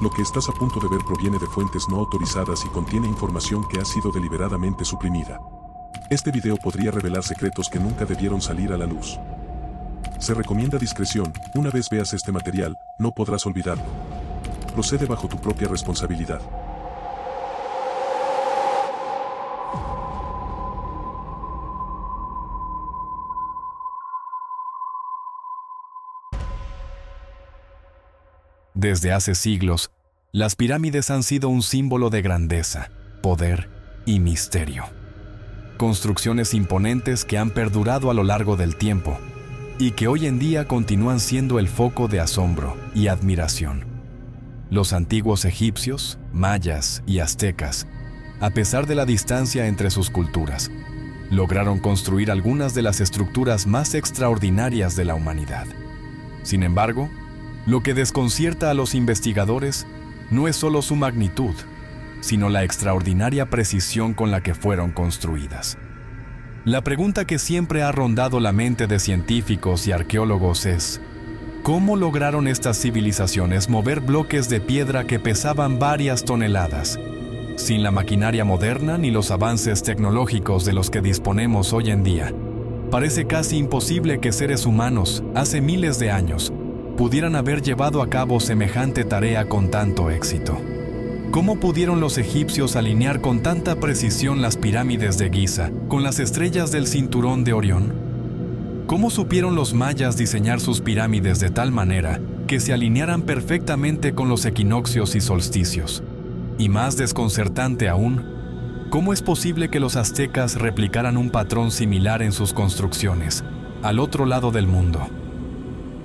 Lo que estás a punto de ver proviene de fuentes no autorizadas y contiene información que ha sido deliberadamente suprimida. Este video podría revelar secretos que nunca debieron salir a la luz. Se recomienda discreción. Una vez veas este material, no podrás olvidarlo. Procede bajo tu propia responsabilidad. Desde hace siglos, las pirámides han sido un símbolo de grandeza, poder y misterio. Construcciones imponentes que han perdurado a lo largo del tiempo y que hoy en día continúan siendo el foco de asombro y admiración. Los antiguos egipcios, mayas y aztecas, a pesar de la distancia entre sus culturas, lograron construir algunas de las estructuras más extraordinarias de la humanidad. Sin embargo, lo que desconcierta a los investigadores no es solo su magnitud, sino la extraordinaria precisión con la que fueron construidas. La pregunta que siempre ha rondado la mente de científicos y arqueólogos es: ¿cómo lograron estas civilizaciones mover bloques de piedra que pesaban varias toneladas, sin la maquinaria moderna ni los avances tecnológicos de los que disponemos hoy en día? Parece casi imposible que seres humanos, hace miles de años, pudieran haber llevado a cabo semejante tarea con tanto éxito. ¿Cómo pudieron los egipcios alinear con tanta precisión las pirámides de Giza con las estrellas del cinturón de Orión? ¿Cómo supieron los mayas diseñar sus pirámides de tal manera que se alinearan perfectamente con los equinoccios y solsticios? Y más desconcertante aún, ¿cómo es posible que los aztecas replicaran un patrón similar en sus construcciones, al otro lado del mundo?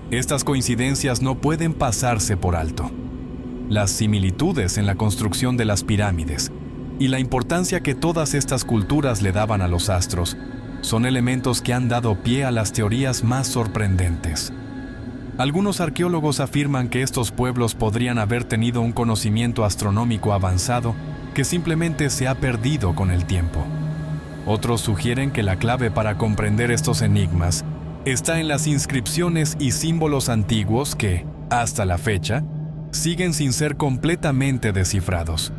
Estas coincidencias no pueden pasarse por alto. Las similitudes en la construcción de las pirámides y la importancia que todas estas culturas le daban a los astros son elementos que han dado pie a las teorías más sorprendentes. Algunos arqueólogos afirman que estos pueblos podrían haber tenido un conocimiento astronómico avanzado que simplemente se ha perdido con el tiempo. Otros sugieren que la clave para comprender estos enigmas está en las inscripciones y símbolos antiguos que, hasta la fecha, siguen sin ser completamente descifrados.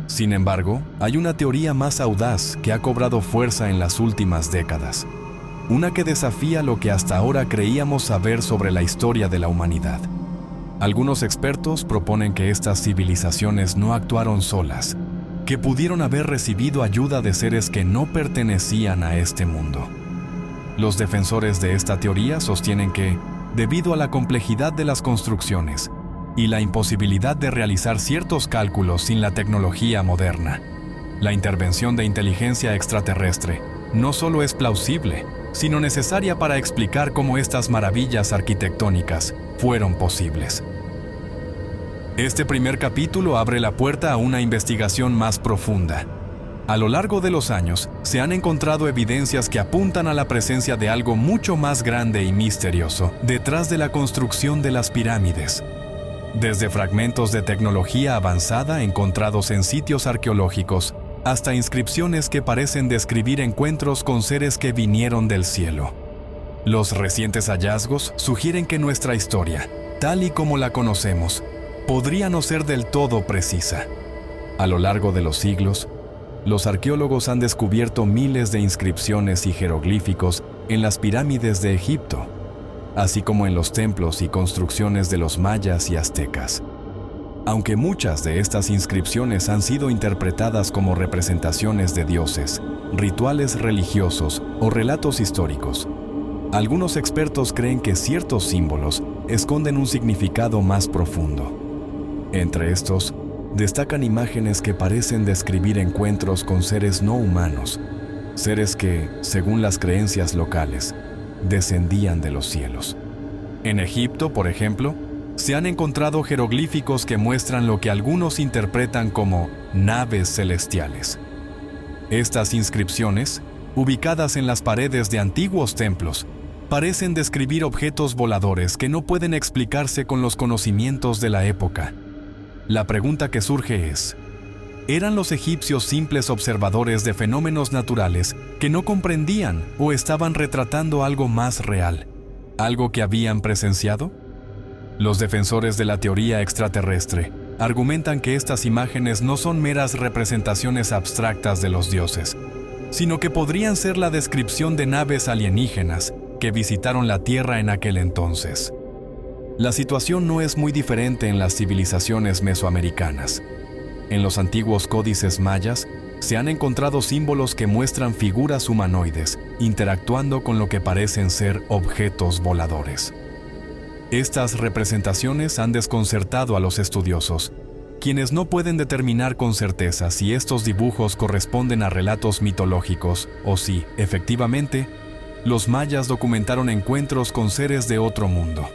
Sin embargo, hay una teoría más audaz que ha cobrado fuerza en las últimas décadas. Una que desafía lo que hasta ahora creíamos saber sobre la historia de la humanidad. Algunos expertos proponen que estas civilizaciones no actuaron solas, que pudieron haber recibido ayuda de seres que no pertenecían a este mundo. Los defensores de esta teoría sostienen que, debido a la complejidad de las construcciones y la imposibilidad de realizar ciertos cálculos sin la tecnología moderna, la intervención de inteligencia extraterrestre no solo es plausible, sino necesaria para explicar cómo estas maravillas arquitectónicas fueron posibles. Este primer capítulo abre la puerta a una investigación más profunda. A lo largo de los años, se han encontrado evidencias que apuntan a la presencia de algo mucho más grande y misterioso detrás de la construcción de las pirámides. Desde fragmentos de tecnología avanzada encontrados en sitios arqueológicos, hasta inscripciones que parecen describir encuentros con seres que vinieron del cielo. Los recientes hallazgos sugieren que nuestra historia, tal y como la conocemos, podría no ser del todo precisa. A lo largo de los siglos, los arqueólogos han descubierto miles de inscripciones y jeroglíficos en las pirámides de Egipto, así como en los templos y construcciones de los mayas y aztecas. Aunque muchas de estas inscripciones han sido interpretadas como representaciones de dioses, rituales religiosos o relatos históricos, algunos expertos creen que ciertos símbolos esconden un significado más profundo. Entre estos, destacan imágenes que parecen describir encuentros con seres no humanos, seres que, según las creencias locales, descendían de los cielos. En Egipto, por ejemplo, se han encontrado jeroglíficos que muestran lo que algunos interpretan como naves celestiales. Estas inscripciones, ubicadas en las paredes de antiguos templos, parecen describir objetos voladores que no pueden explicarse con los conocimientos de la época. La pregunta que surge es: ¿eran los egipcios simples observadores de fenómenos naturales que no comprendían o estaban retratando algo más real, algo que habían presenciado? Los defensores de la teoría extraterrestre argumentan que estas imágenes no son meras representaciones abstractas de los dioses, sino que podrían ser la descripción de naves alienígenas que visitaron la Tierra en aquel entonces. La situación no es muy diferente en las civilizaciones mesoamericanas. En los antiguos códices mayas se han encontrado símbolos que muestran figuras humanoides interactuando con lo que parecen ser objetos voladores. Estas representaciones han desconcertado a los estudiosos, quienes no pueden determinar con certeza si estos dibujos corresponden a relatos mitológicos o si, efectivamente, los mayas documentaron encuentros con seres de otro mundo.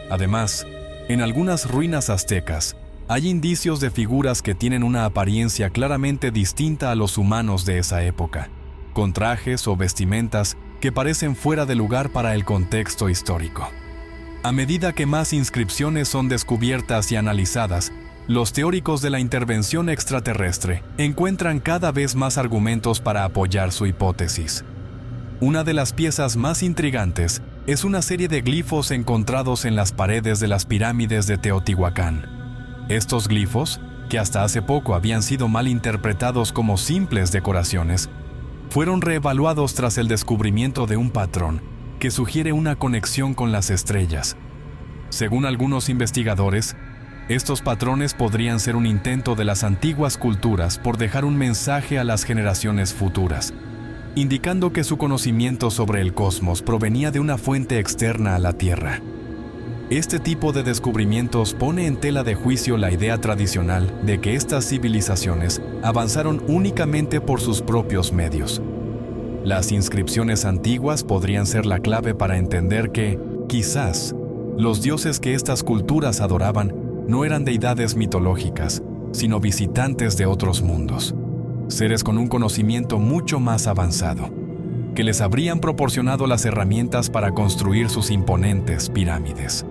Además, en algunas ruinas aztecas, hay indicios de figuras que tienen una apariencia claramente distinta a los humanos de esa época, con trajes o vestimentas que parecen fuera de lugar para el contexto histórico. A medida que más inscripciones son descubiertas y analizadas, los teóricos de la intervención extraterrestre encuentran cada vez más argumentos para apoyar su hipótesis. Una de las piezas más intrigantes es una serie de glifos encontrados en las paredes de las pirámides de Teotihuacán. Estos glifos, que hasta hace poco habían sido mal interpretados como simples decoraciones, fueron reevaluados tras el descubrimiento de un patrón que sugiere una conexión con las estrellas. Según algunos investigadores, estos patrones podrían ser un intento de las antiguas culturas por dejar un mensaje a las generaciones futuras, indicando que su conocimiento sobre el cosmos provenía de una fuente externa a la Tierra. Este tipo de descubrimientos pone en tela de juicio la idea tradicional de que estas civilizaciones avanzaron únicamente por sus propios medios. Las inscripciones antiguas podrían ser la clave para entender que, quizás, los dioses que estas culturas adoraban no eran deidades mitológicas, sino visitantes de otros mundos, seres con un conocimiento mucho más avanzado, que les habrían proporcionado las herramientas para construir sus imponentes pirámides.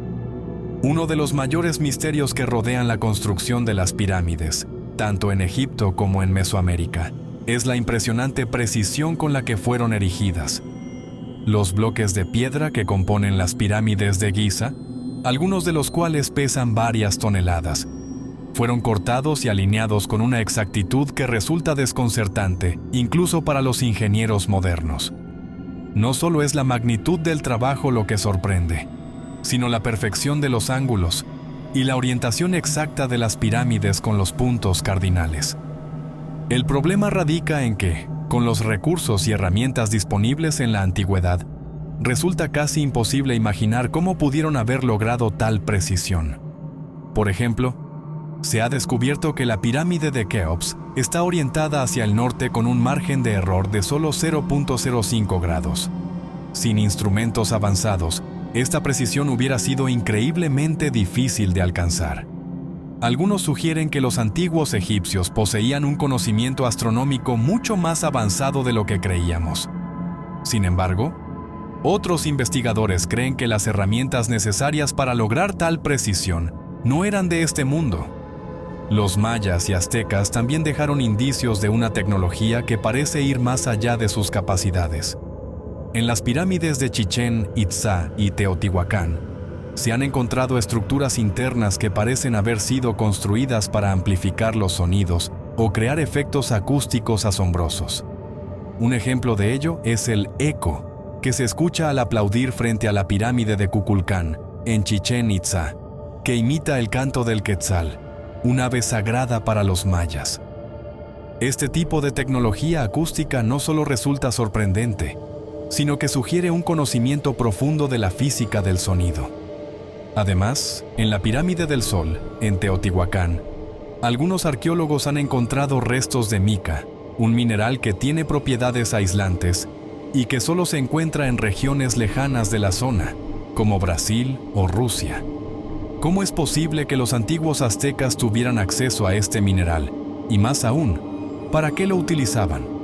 Uno de los mayores misterios que rodean la construcción de las pirámides, tanto en Egipto como en Mesoamérica, es la impresionante precisión con la que fueron erigidas. Los bloques de piedra que componen las pirámides de Giza, algunos de los cuales pesan varias toneladas, fueron cortados y alineados con una exactitud que resulta desconcertante, incluso para los ingenieros modernos. No solo es la magnitud del trabajo lo que sorprende, sino la perfección de los ángulos y la orientación exacta de las pirámides con los puntos cardinales. El problema radica en que, con los recursos y herramientas disponibles en la antigüedad, resulta casi imposible imaginar cómo pudieron haber logrado tal precisión. Por ejemplo, se ha descubierto que la pirámide de Keops está orientada hacia el norte con un margen de error de solo 0.05 grados. Sin instrumentos avanzados, esta precisión hubiera sido increíblemente difícil de alcanzar. Algunos sugieren que los antiguos egipcios poseían un conocimiento astronómico mucho más avanzado de lo que creíamos. Sin embargo, otros investigadores creen que las herramientas necesarias para lograr tal precisión no eran de este mundo. Los mayas y aztecas también dejaron indicios de una tecnología que parece ir más allá de sus capacidades. En las pirámides de Chichén Itzá y Teotihuacán, se han encontrado estructuras internas que parecen haber sido construidas para amplificar los sonidos o crear efectos acústicos asombrosos. Un ejemplo de ello es el eco que se escucha al aplaudir frente a la pirámide de Kukulcán, en Chichén Itzá, que imita el canto del quetzal, un ave sagrada para los mayas. Este tipo de tecnología acústica no solo resulta sorprendente, sino que sugiere un conocimiento profundo de la física del sonido. Además, en la Pirámide del Sol, en Teotihuacán, algunos arqueólogos han encontrado restos de mica, un mineral que tiene propiedades aislantes y que solo se encuentra en regiones lejanas de la zona, como Brasil o Rusia. ¿Cómo es posible que los antiguos aztecas tuvieran acceso a este mineral? Y más aún, ¿para qué lo utilizaban?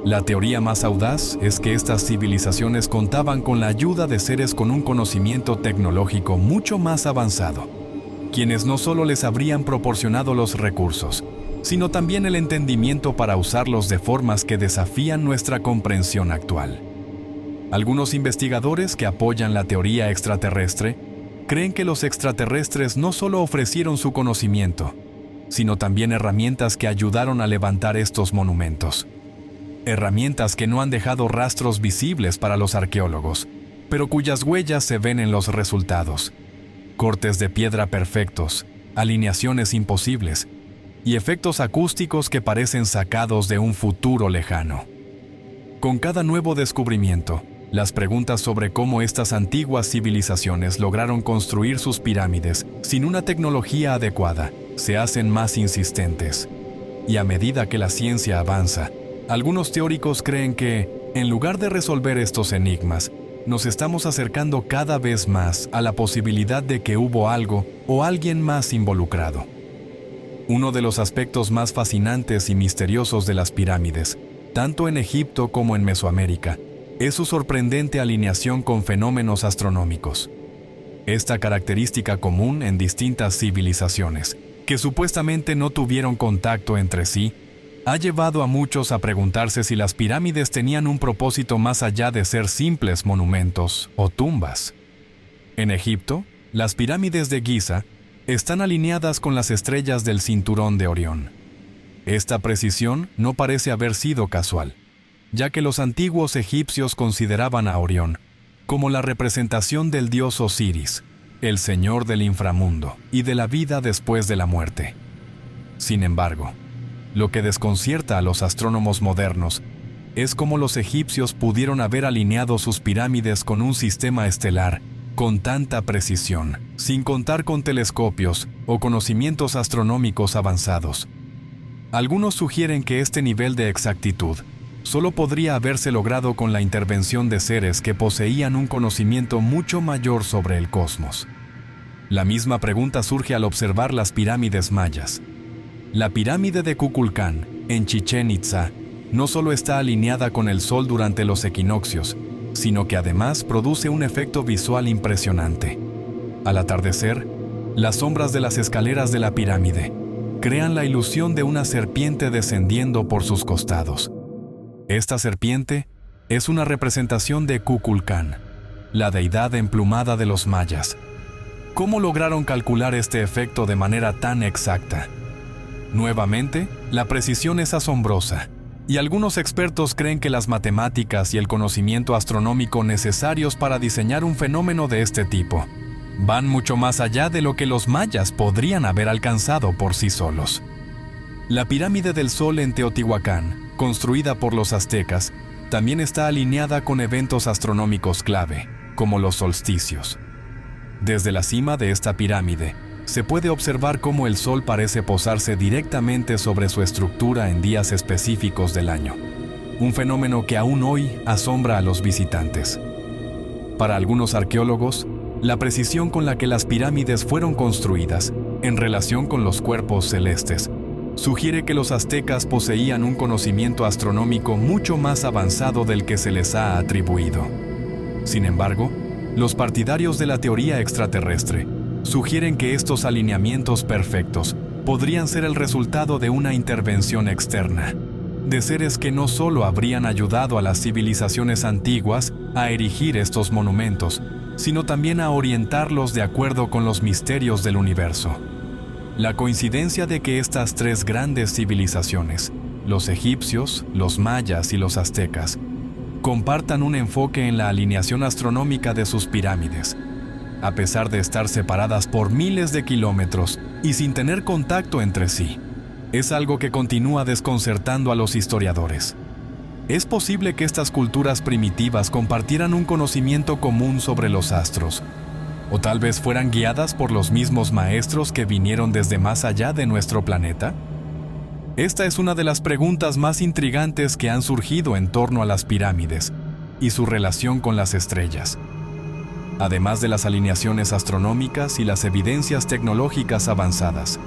La teoría más audaz es que estas civilizaciones contaban con la ayuda de seres con un conocimiento tecnológico mucho más avanzado, quienes no solo les habrían proporcionado los recursos, sino también el entendimiento para usarlos de formas que desafían nuestra comprensión actual. Algunos investigadores que apoyan la teoría extraterrestre creen que los extraterrestres no solo ofrecieron su conocimiento, sino también herramientas que ayudaron a levantar estos monumentos. Herramientas que no han dejado rastros visibles para los arqueólogos, pero cuyas huellas se ven en los resultados. Cortes de piedra perfectos, alineaciones imposibles y efectos acústicos que parecen sacados de un futuro lejano. Con cada nuevo descubrimiento, las preguntas sobre cómo estas antiguas civilizaciones lograron construir sus pirámides sin una tecnología adecuada se hacen más insistentes. Y a medida que la ciencia avanza, algunos teóricos creen que, en lugar de resolver estos enigmas, nos estamos acercando cada vez más a la posibilidad de que hubo algo o alguien más involucrado. Uno de los aspectos más fascinantes y misteriosos de las pirámides, tanto en Egipto como en Mesoamérica, es su sorprendente alineación con fenómenos astronómicos. Esta característica común en distintas civilizaciones, que supuestamente no tuvieron contacto entre sí, ha llevado a muchos a preguntarse si las pirámides tenían un propósito más allá de ser simples monumentos o tumbas. En Egipto, las pirámides de Giza están alineadas con las estrellas del cinturón de Orión. Esta precisión no parece haber sido casual, ya que los antiguos egipcios consideraban a Orión como la representación del dios Osiris, el señor del inframundo y de la vida después de la muerte. Sin embargo, lo que desconcierta a los astrónomos modernos es cómo los egipcios pudieron haber alineado sus pirámides con un sistema estelar con tanta precisión, sin contar con telescopios o conocimientos astronómicos avanzados. Algunos sugieren que este nivel de exactitud solo podría haberse logrado con la intervención de seres que poseían un conocimiento mucho mayor sobre el cosmos. La misma pregunta surge al observar las pirámides mayas. La pirámide de Kukulcán, en Chichén Itzá, no solo está alineada con el sol durante los equinoccios, sino que además produce un efecto visual impresionante. Al atardecer, las sombras de las escaleras de la pirámide crean la ilusión de una serpiente descendiendo por sus costados. Esta serpiente es una representación de Kukulcán, la deidad emplumada de los mayas. ¿Cómo lograron calcular este efecto de manera tan exacta? Nuevamente, la precisión es asombrosa, y algunos expertos creen que las matemáticas y el conocimiento astronómico necesarios para diseñar un fenómeno de este tipo van mucho más allá de lo que los mayas podrían haber alcanzado por sí solos. La pirámide del Sol en Teotihuacán, construida por los aztecas, también está alineada con eventos astronómicos clave, como los solsticios. Desde la cima de esta pirámide, se puede observar cómo el Sol parece posarse directamente sobre su estructura en días específicos del año, un fenómeno que aún hoy asombra a los visitantes. Para algunos arqueólogos, la precisión con la que las pirámides fueron construidas, en relación con los cuerpos celestes, sugiere que los aztecas poseían un conocimiento astronómico mucho más avanzado del que se les ha atribuido. Sin embargo, los partidarios de la teoría extraterrestre sugieren que estos alineamientos perfectos podrían ser el resultado de una intervención externa, de seres que no solo habrían ayudado a las civilizaciones antiguas a erigir estos monumentos, sino también a orientarlos de acuerdo con los misterios del universo. La coincidencia de que estas tres grandes civilizaciones, los egipcios, los mayas y los aztecas, compartan un enfoque en la alineación astronómica de sus pirámides, a pesar de estar separadas por miles de kilómetros y sin tener contacto entre sí, es algo que continúa desconcertando a los historiadores. ¿Es posible que estas culturas primitivas compartieran un conocimiento común sobre los astros? ¿O tal vez fueran guiadas por los mismos maestros que vinieron desde más allá de nuestro planeta? Esta es una de las preguntas más intrigantes que han surgido en torno a las pirámides y su relación con las estrellas. Además de las alineaciones astronómicas y las evidencias tecnológicas avanzadas,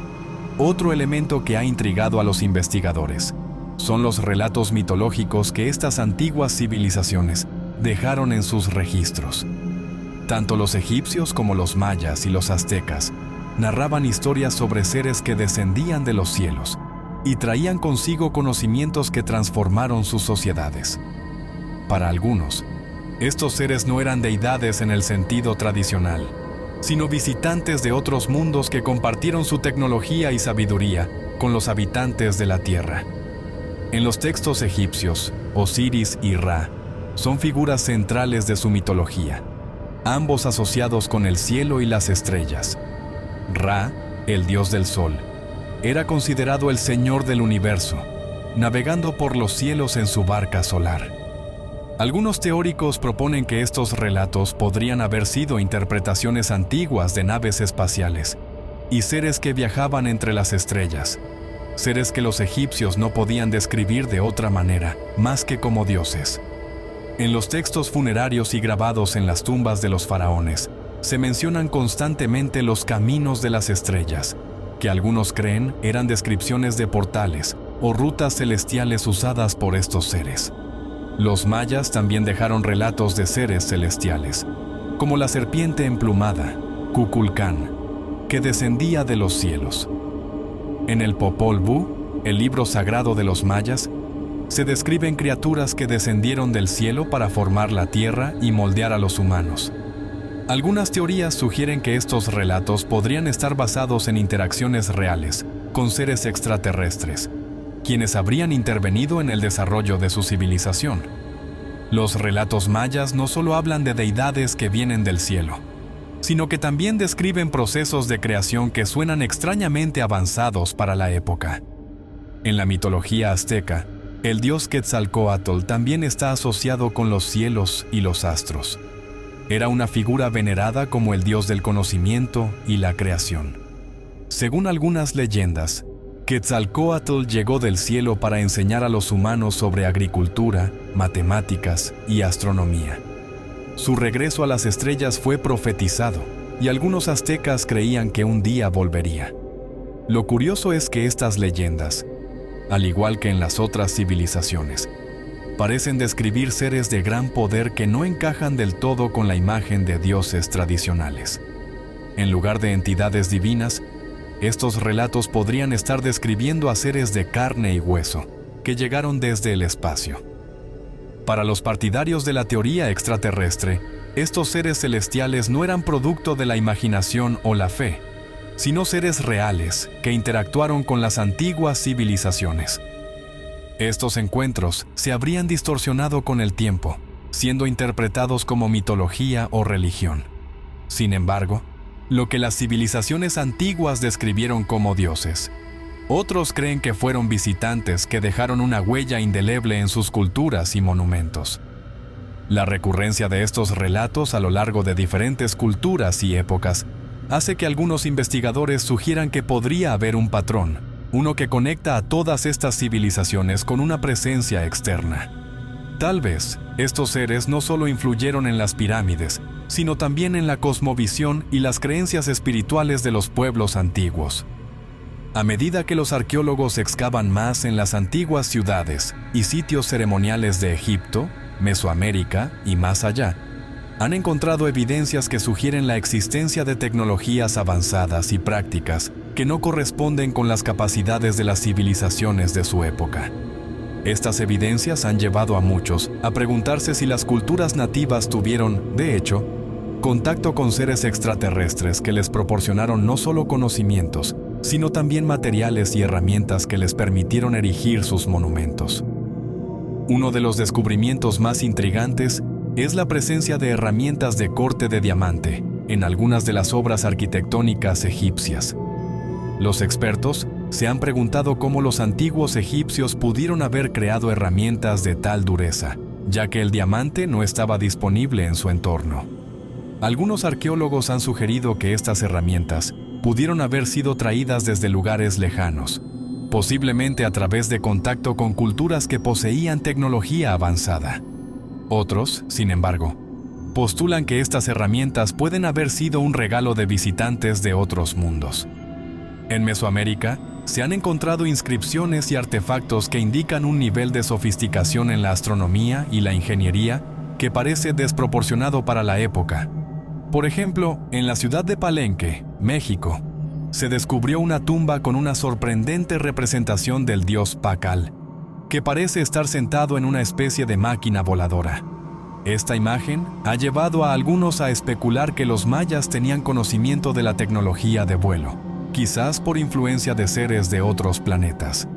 otro elemento que ha intrigado a los investigadores son los relatos mitológicos que estas antiguas civilizaciones dejaron en sus registros. Tanto los egipcios como los mayas y los aztecas narraban historias sobre seres que descendían de los cielos y traían consigo conocimientos que transformaron sus sociedades. Para algunos, estos seres no eran deidades en el sentido tradicional, sino visitantes de otros mundos que compartieron su tecnología y sabiduría con los habitantes de la Tierra. En los textos egipcios, Osiris y Ra son figuras centrales de su mitología, ambos asociados con el cielo y las estrellas. Ra, el dios del sol, era considerado el señor del universo, navegando por los cielos en su barca solar. Algunos teóricos proponen que estos relatos podrían haber sido interpretaciones antiguas de naves espaciales y seres que viajaban entre las estrellas, seres que los egipcios no podían describir de otra manera más que como dioses. En los textos funerarios y grabados en las tumbas de los faraones, se mencionan constantemente los caminos de las estrellas, que algunos creen eran descripciones de portales o rutas celestiales usadas por estos seres. Los mayas también dejaron relatos de seres celestiales, como la serpiente emplumada, Kukulcán, que descendía de los cielos. En el Popol Vuh, el libro sagrado de los mayas, se describen criaturas que descendieron del cielo para formar la tierra y moldear a los humanos. Algunas teorías sugieren que estos relatos podrían estar basados en interacciones reales con seres extraterrestres, quienes habrían intervenido en el desarrollo de su civilización. Los relatos mayas no solo hablan de deidades que vienen del cielo, sino que también describen procesos de creación que suenan extrañamente avanzados para la época. En la mitología azteca, el dios Quetzalcóatl también está asociado con los cielos y los astros. Era una figura venerada como el dios del conocimiento y la creación. Según algunas leyendas, Quetzalcóatl llegó del cielo para enseñar a los humanos sobre agricultura, matemáticas y astronomía. Su regreso a las estrellas fue profetizado, y algunos aztecas creían que un día volvería. Lo curioso es que estas leyendas, al igual que en las otras civilizaciones, parecen describir seres de gran poder que no encajan del todo con la imagen de dioses tradicionales. En lugar de entidades divinas, estos relatos podrían estar describiendo a seres de carne y hueso, que llegaron desde el espacio. Para los partidarios de la teoría extraterrestre, estos seres celestiales no eran producto de la imaginación o la fe, sino seres reales que interactuaron con las antiguas civilizaciones. Estos encuentros se habrían distorsionado con el tiempo, siendo interpretados como mitología o religión. Sin embargo, lo que las civilizaciones antiguas describieron como dioses, otros creen que fueron visitantes que dejaron una huella indeleble en sus culturas y monumentos. La recurrencia de estos relatos a lo largo de diferentes culturas y épocas hace que algunos investigadores sugieran que podría haber un patrón, uno que conecta a todas estas civilizaciones con una presencia externa. Tal vez, estos seres no solo influyeron en las pirámides, sino también en la cosmovisión y las creencias espirituales de los pueblos antiguos. A medida que los arqueólogos excavan más en las antiguas ciudades y sitios ceremoniales de Egipto, Mesoamérica y más allá, han encontrado evidencias que sugieren la existencia de tecnologías avanzadas y prácticas que no corresponden con las capacidades de las civilizaciones de su época. Estas evidencias han llevado a muchos a preguntarse si las culturas nativas tuvieron, de hecho, contacto con seres extraterrestres que les proporcionaron no solo conocimientos, sino también materiales y herramientas que les permitieron erigir sus monumentos. Uno de los descubrimientos más intrigantes es la presencia de herramientas de corte de diamante en algunas de las obras arquitectónicas egipcias. Los expertos se han preguntado cómo los antiguos egipcios pudieron haber creado herramientas de tal dureza, ya que el diamante no estaba disponible en su entorno. Algunos arqueólogos han sugerido que estas herramientas pudieron haber sido traídas desde lugares lejanos, posiblemente a través de contacto con culturas que poseían tecnología avanzada. Otros, sin embargo, postulan que estas herramientas pueden haber sido un regalo de visitantes de otros mundos. En Mesoamérica, se han encontrado inscripciones y artefactos que indican un nivel de sofisticación en la astronomía y la ingeniería que parece desproporcionado para la época. Por ejemplo, en la ciudad de Palenque, México, se descubrió una tumba con una sorprendente representación del dios Pacal, que parece estar sentado en una especie de máquina voladora. Esta imagen ha llevado a algunos a especular que los mayas tenían conocimiento de la tecnología de vuelo, quizás por influencia de seres de otros planetas.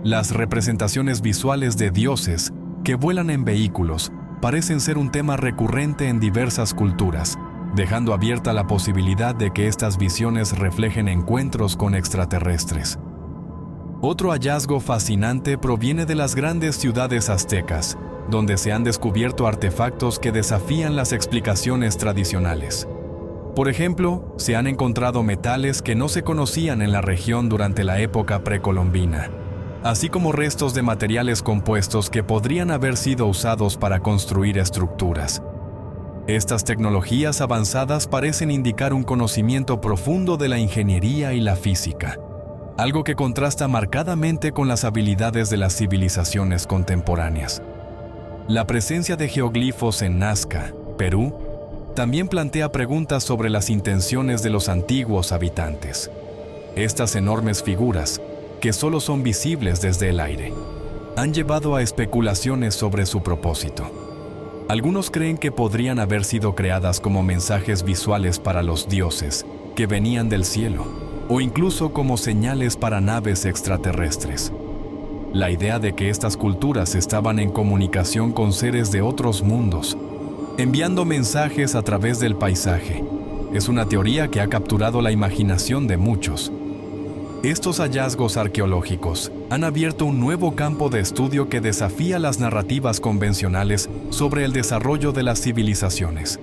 Las representaciones visuales de dioses que vuelan en vehículos parecen ser un tema recurrente en diversas culturas, dejando abierta la posibilidad de que estas visiones reflejen encuentros con extraterrestres. Otro hallazgo fascinante proviene de las grandes ciudades aztecas, donde se han descubierto artefactos que desafían las explicaciones tradicionales. Por ejemplo, se han encontrado metales que no se conocían en la región durante la época precolombina, así como restos de materiales compuestos que podrían haber sido usados para construir estructuras. Estas tecnologías avanzadas parecen indicar un conocimiento profundo de la ingeniería y la física, algo que contrasta marcadamente con las habilidades de las civilizaciones contemporáneas. La presencia de geoglifos en Nazca, Perú, también plantea preguntas sobre las intenciones de los antiguos habitantes. Estas enormes figuras, que solo son visibles desde el aire, han llevado a especulaciones sobre su propósito. Algunos creen que podrían haber sido creadas como mensajes visuales para los dioses que venían del cielo, o incluso como señales para naves extraterrestres. La idea de que estas culturas estaban en comunicación con seres de otros mundos, enviando mensajes a través del paisaje, es una teoría que ha capturado la imaginación de muchos. Estos hallazgos arqueológicos han abierto un nuevo campo de estudio que desafía las narrativas convencionales sobre el desarrollo de las civilizaciones.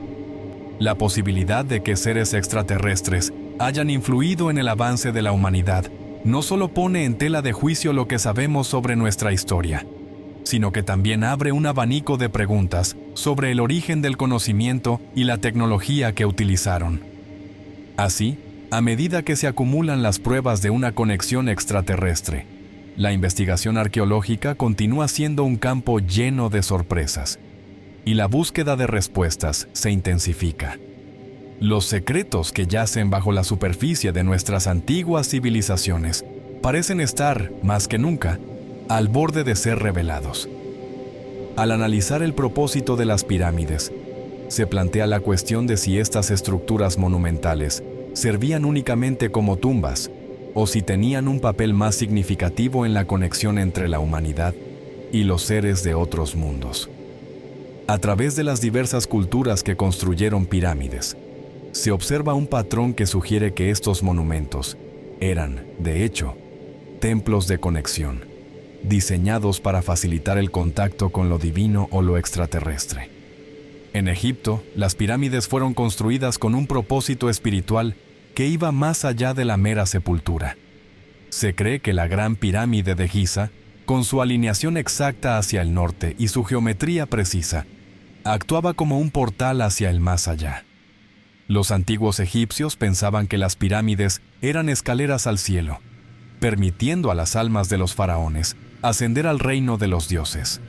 La posibilidad de que seres extraterrestres hayan influido en el avance de la humanidad no solo pone en tela de juicio lo que sabemos sobre nuestra historia, sino que también abre un abanico de preguntas sobre el origen del conocimiento y la tecnología que utilizaron. Así, a medida que se acumulan las pruebas de una conexión extraterrestre, la investigación arqueológica continúa siendo un campo lleno de sorpresas, y la búsqueda de respuestas se intensifica. Los secretos que yacen bajo la superficie de nuestras antiguas civilizaciones parecen estar, más que nunca, al borde de ser revelados. Al analizar el propósito de las pirámides, se plantea la cuestión de si estas estructuras monumentales servían únicamente como tumbas o si tenían un papel más significativo en la conexión entre la humanidad y los seres de otros mundos. A través de las diversas culturas que construyeron pirámides, se observa un patrón que sugiere que estos monumentos eran, de hecho, templos de conexión, diseñados para facilitar el contacto con lo divino o lo extraterrestre. En Egipto, las pirámides fueron construidas con un propósito espiritual que iba más allá de la mera sepultura. Se cree que la Gran Pirámide de Giza, con su alineación exacta hacia el norte y su geometría precisa, actuaba como un portal hacia el más allá. Los antiguos egipcios pensaban que las pirámides eran escaleras al cielo, permitiendo a las almas de los faraones ascender al reino de los dioses.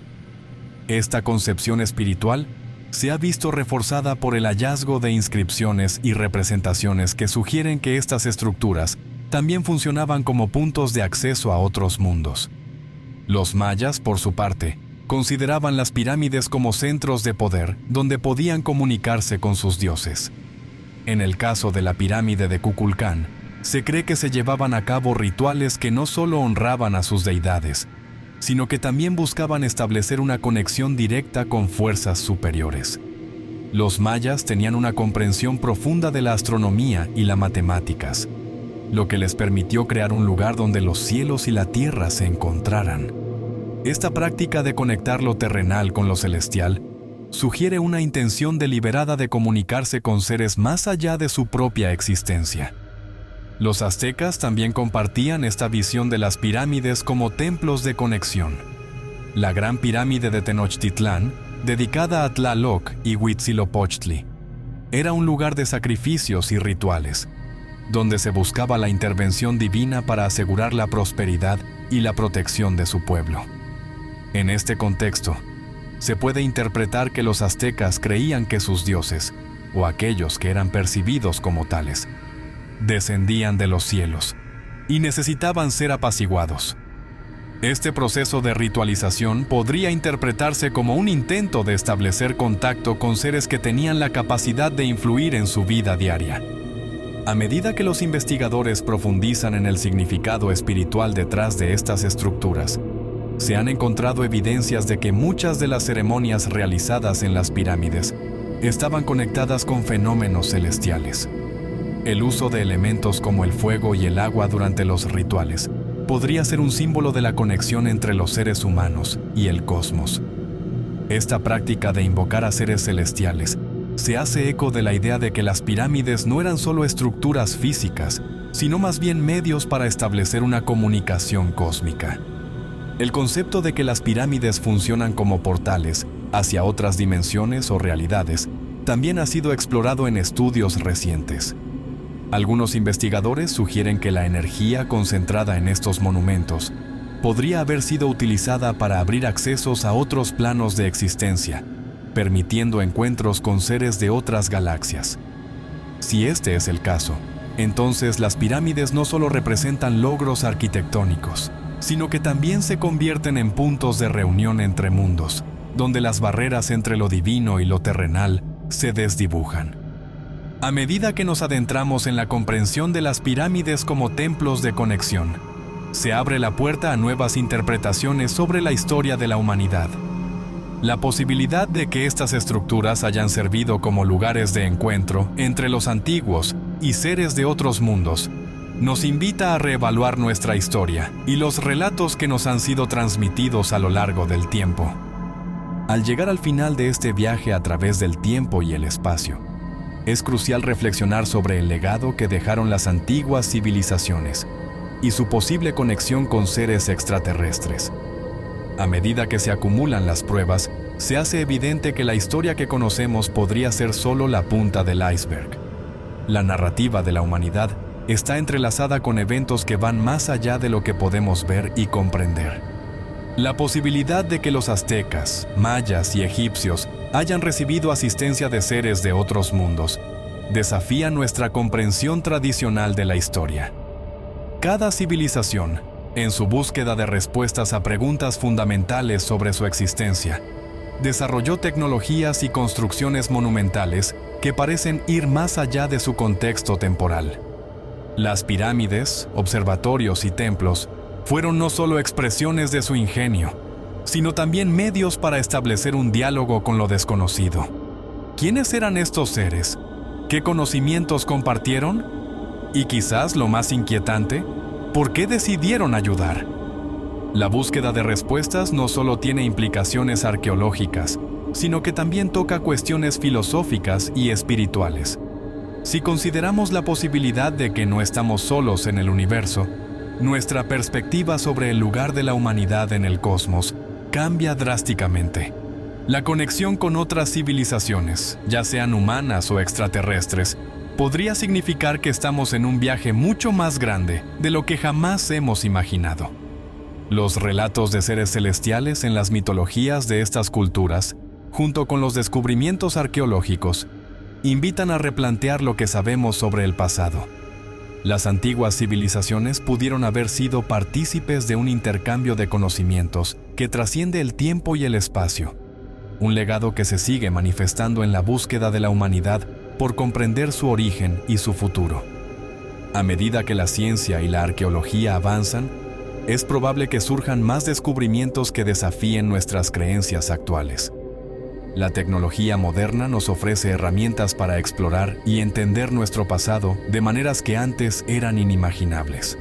Esta concepción espiritual se ha visto reforzada por el hallazgo de inscripciones y representaciones que sugieren que estas estructuras también funcionaban como puntos de acceso a otros mundos. Los mayas, por su parte, consideraban las pirámides como centros de poder donde podían comunicarse con sus dioses. En el caso de la pirámide de Kukulcán, se cree que se llevaban a cabo rituales que no solo honraban a sus deidades, sino que también buscaban establecer una conexión directa con fuerzas superiores. Los mayas tenían una comprensión profunda de la astronomía y las matemáticas, lo que les permitió crear un lugar donde los cielos y la tierra se encontraran. Esta práctica de conectar lo terrenal con lo celestial sugiere una intención deliberada de comunicarse con seres más allá de su propia existencia. Los aztecas también compartían esta visión de las pirámides como templos de conexión. La Gran Pirámide de Tenochtitlán, dedicada a Tlaloc y Huitzilopochtli, era un lugar de sacrificios y rituales, donde se buscaba la intervención divina para asegurar la prosperidad y la protección de su pueblo. En este contexto, se puede interpretar que los aztecas creían que sus dioses, o aquellos que eran percibidos como tales, descendían de los cielos y necesitaban ser apaciguados. Este proceso de ritualización podría interpretarse como un intento de establecer contacto con seres que tenían la capacidad de influir en su vida diaria. A medida que los investigadores profundizan en el significado espiritual detrás de estas estructuras, se han encontrado evidencias de que muchas de las ceremonias realizadas en las pirámides estaban conectadas con fenómenos celestiales. El uso de elementos como el fuego y el agua durante los rituales podría ser un símbolo de la conexión entre los seres humanos y el cosmos. Esta práctica de invocar a seres celestiales se hace eco de la idea de que las pirámides no eran solo estructuras físicas, sino más bien medios para establecer una comunicación cósmica. El concepto de que las pirámides funcionan como portales hacia otras dimensiones o realidades también ha sido explorado en estudios recientes. Algunos investigadores sugieren que la energía concentrada en estos monumentos podría haber sido utilizada para abrir accesos a otros planos de existencia, permitiendo encuentros con seres de otras galaxias. Si este es el caso, entonces las pirámides no solo representan logros arquitectónicos, sino que también se convierten en puntos de reunión entre mundos, donde las barreras entre lo divino y lo terrenal se desdibujan. A medida que nos adentramos en la comprensión de las pirámides como templos de conexión, se abre la puerta a nuevas interpretaciones sobre la historia de la humanidad. La posibilidad de que estas estructuras hayan servido como lugares de encuentro entre los antiguos y seres de otros mundos nos invita a reevaluar nuestra historia y los relatos que nos han sido transmitidos a lo largo del tiempo. Al llegar al final de este viaje a través del tiempo y el espacio, es crucial reflexionar sobre el legado que dejaron las antiguas civilizaciones y su posible conexión con seres extraterrestres. A medida que se acumulan las pruebas, se hace evidente que la historia que conocemos podría ser solo la punta del iceberg. La narrativa de la humanidad está entrelazada con eventos que van más allá de lo que podemos ver y comprender. La posibilidad de que los aztecas, mayas y egipcios hayan recibido asistencia de seres de otros mundos desafía nuestra comprensión tradicional de la historia. Cada civilización, en su búsqueda de respuestas a preguntas fundamentales sobre su existencia, desarrolló tecnologías y construcciones monumentales que parecen ir más allá de su contexto temporal. Las pirámides, observatorios y templos fueron no solo expresiones de su ingenio, sino también medios para establecer un diálogo con lo desconocido. ¿Quiénes eran estos seres? ¿Qué conocimientos compartieron? Y quizás lo más inquietante, ¿por qué decidieron ayudar? La búsqueda de respuestas no solo tiene implicaciones arqueológicas, sino que también toca cuestiones filosóficas y espirituales. Si consideramos la posibilidad de que no estamos solos en el universo, nuestra perspectiva sobre el lugar de la humanidad en el cosmos cambia drásticamente. La conexión con otras civilizaciones, ya sean humanas o extraterrestres, podría significar que estamos en un viaje mucho más grande de lo que jamás hemos imaginado. Los relatos de seres celestiales en las mitologías de estas culturas, junto con los descubrimientos arqueológicos, invitan a replantear lo que sabemos sobre el pasado. Las antiguas civilizaciones pudieron haber sido partícipes de un intercambio de conocimientos que trasciende el tiempo y el espacio, un legado que se sigue manifestando en la búsqueda de la humanidad por comprender su origen y su futuro. A medida que la ciencia y la arqueología avanzan, es probable que surjan más descubrimientos que desafíen nuestras creencias actuales. La tecnología moderna nos ofrece herramientas para explorar y entender nuestro pasado de maneras que antes eran inimaginables.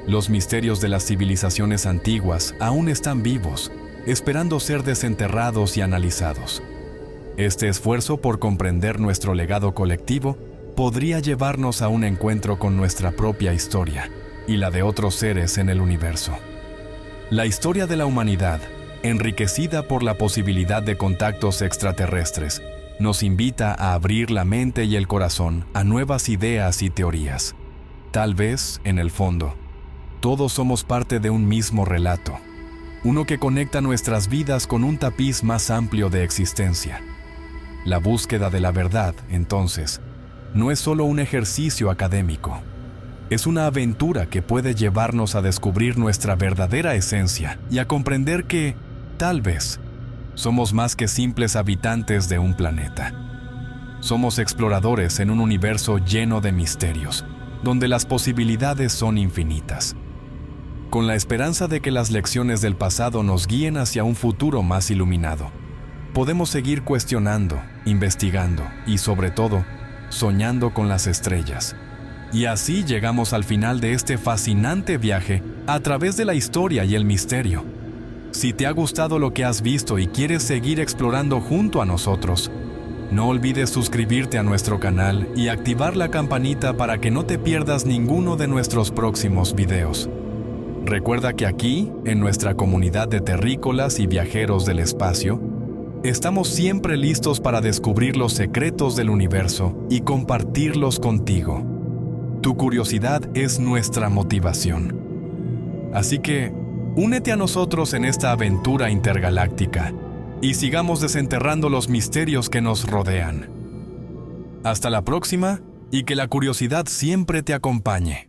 Los misterios de las civilizaciones antiguas aún están vivos, esperando ser desenterrados y analizados. Este esfuerzo por comprender nuestro legado colectivo podría llevarnos a un encuentro con nuestra propia historia y la de otros seres en el universo. La historia de la humanidad, enriquecida por la posibilidad de contactos extraterrestres, nos invita a abrir la mente y el corazón a nuevas ideas y teorías. Tal vez, en el fondo, todos somos parte de un mismo relato, uno que conecta nuestras vidas con un tapiz más amplio de existencia. La búsqueda de la verdad, entonces, no es solo un ejercicio académico, Es una aventura que puede llevarnos a descubrir nuestra verdadera esencia y a comprender que, tal vez, somos más que simples habitantes de un planeta. Somos exploradores en un universo lleno de misterios, donde las posibilidades son infinitas. Con la esperanza de que las lecciones del pasado nos guíen hacia un futuro más iluminado, podemos seguir cuestionando, investigando y, sobre todo, soñando con las estrellas. Y así llegamos al final de este fascinante viaje a través de la historia y el misterio. Si te ha gustado lo que has visto y quieres seguir explorando junto a nosotros, no olvides suscribirte a nuestro canal y activar la campanita para que no te pierdas ninguno de nuestros próximos videos. Recuerda que aquí, en nuestra comunidad de terrícolas y viajeros del espacio, estamos siempre listos para descubrir los secretos del universo y compartirlos contigo. Tu curiosidad es nuestra motivación. Así que, únete a nosotros en esta aventura intergaláctica y sigamos desenterrando los misterios que nos rodean. Hasta la próxima y que la curiosidad siempre te acompañe.